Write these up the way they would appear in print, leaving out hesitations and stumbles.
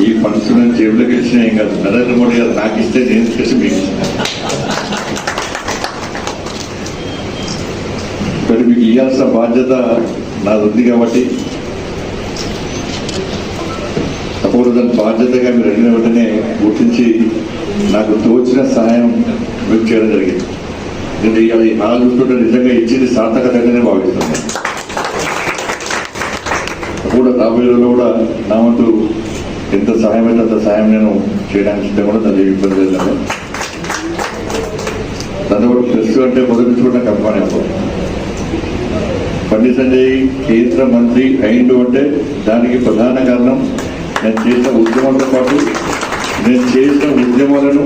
ఈ ఫండ్స్ నుంచి జేబులోకి వచ్చినా ఏం కాదు. నరేంద్ర మోడీ గారు నాకు ఇస్తే నేను చేసి మీకు మరి మీకు ఇవ్వాల్సిన బాధ్యత నాది ఉంది కాబట్టి తప్పకుండా దాని బాధ్యతగా మీరు అడిగిన వెంటనే గుర్తించి నాకు తోచిన సహాయం మీకు చేయడం జరిగింది. నేను అది అలా చూస్తుంటే నిజంగా ఇచ్చింది సార్థకతగానే భావిస్తున్నాను. కూడా రాబోయే రోజుల్లో కూడా నా వంతు ఎంత సహాయం అయితే అంత సహాయం నేను చేయడానికి సిద్ధం కూడా దాన్ని ఇబ్బంది లేదు. దాన్ని కూడా ప్రెస్ అంటే మొదటి నుంచి కూడా నాకు అభిమానం అయిపోతుంది. బండి సంజయ్ కేంద్ర మంత్రి అయిండు అంటే దానికి ప్రధాన కారణం నేను చేసిన ఉద్యమంతో పాటు నేను చేసిన ఉద్యమాలను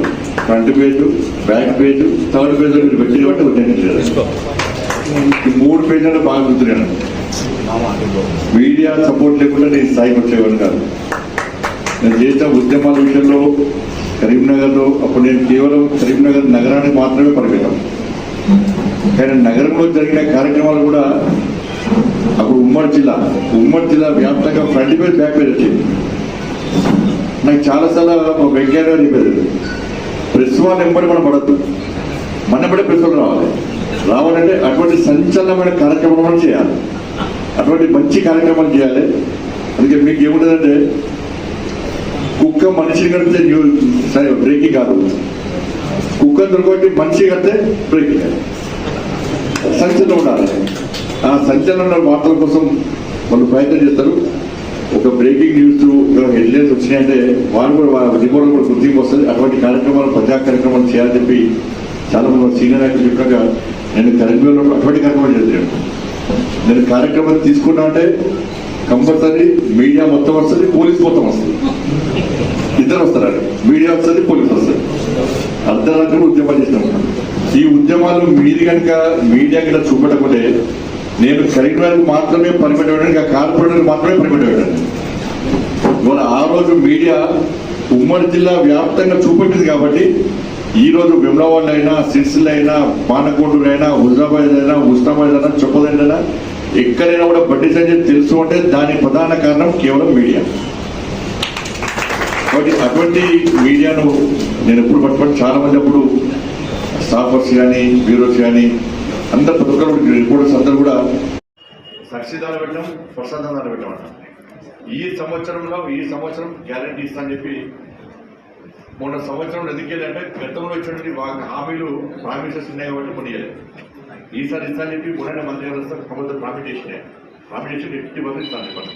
front page, back page, third page మీరు పెట్టిన బట్టి ఉద్యమించారు. ఈ 3 పేజీలను బాగా గుర్తున్నాను. మీడియా సపోర్ట్ లేకుండా నేను స్థాయికి వచ్చేవాడిని కాదు. నేను చేసిన ఉద్యమాల విషయంలో కరీంనగర్లో అప్పుడు నేను కేవలం కరీంనగర్ నగరానికి మాత్రమే పరిమితం. కానీ నగరంలో జరిగిన కార్యక్రమాలు కూడా అప్పుడు ఉమ్మడి జిల్లా వ్యాప్తంగా ఫ్రంట్ పేజ్, బ్యాక్ పేజ్ వచ్చింది. నాకు చాలాసార్లు మా వెంకయ్య గారు చెప్పేది, ప్రెస్ వాళ్ళు ఎంబడి మనం పడద్దు, మనబడే ప్రెస్ వాళ్ళు రావాలంటే అటువంటి సంచలనమైన కార్యక్రమాలు చేయాలి, అటువంటి మంచి కార్యక్రమాలు చేయాలి. అందుకే మీకు ఏముంటుందంటే కుక్క మనిషిని కడితే సరే బ్రేకింగ్ కాదు, కుక్క దొరకొట్టి మనిషి కడితే బ్రేకింగ్ కాదు. సంచలనం ఉండాలి. ఆ సంచలన వార్తల కోసం వాళ్ళు ప్రయత్నం చేస్తారు. ఒక బ్రేకింగ్ న్యూస్ హెడ్లైన్స్ వచ్చినాయంటే వాళ్ళు కూడా రిపోర్ట్ కూడా గుర్తింపు వస్తుంది. అటువంటి కార్యక్రమాలు, ప్రజా కార్యక్రమాలు చేయాలని చెప్పి చాలా మంది సీనియర్ నాయకులు చెప్పాక నేను కరీంనగర్లో అటువంటి కార్యక్రమాలు చేస్తాను. నేను కార్యక్రమాలు తీసుకున్నా అంటే కంపల్సరీ మీడియా మొత్తం వస్తుంది, పోలీస్ మొత్తం వస్తుంది, ఇద్దరు వస్తారు. మీడియా వస్తుంది, పోలీస్ వస్తుంది. అర్ధరాత్రి ఉద్యమాలు చేస్తూ ఉంటాను. ఈ ఉద్యమాలు మీరు కనుక మీడియా కింద చూపెట్టకుంటే నేను కరీంనగర్కి మాత్రమే పరిమితమయ్యాను, ఇంకా కార్పొరేటర్కి మాత్రమే పరిమితమయ్యాను. ఇవాళ ఆ రోజు మీడియా ఉమ్మడి జిల్లా వ్యాప్తంగా చూపెట్టింది కాబట్టి ఈరోజు వెమ్లవాడ అయినా, సిరిసిల్ల అయినా, పానకోటూరు అయినా, హుజరాబాద్ అయినా, ఉస్మానాబాద్ అయినా, చొప్పదండైనా ఎక్కడైనా కూడా బండి సంజయ్ తెలుసు అంటే దానికి ప్రధాన కారణం కేవలం మీడియా. కాబట్టి అటువంటి మీడియాను నేను ఎప్పుడు పట్టుబడి చాలా మంది అప్పుడు స్టాఫర్స్ కానీ, బ్యూరోస్ కానీ అందరు ప్రతి ఒక్కరు రిపోర్టర్స్ అందరూ కూడా సాక్షిదారు పెట్టాం, ప్రసాదాలు పెట్టామట. ఈ సంవత్సరం గ్యారంటీ ఇస్తా అని చెప్పి మొన్న సంవత్సరం ఎందుకేంటంటే గతంలో ఇచ్చినటువంటి హామీలు ప్రామిసెస్ ఉన్నాయి కాబట్టి కొన్ని ఈసారి ఇస్తా అని చెప్పి మొన్న మంత్రి గారు వస్తే ప్రభుత్వం ప్రామిస్ చేసి 50% ఇస్తాను చెప్పండి.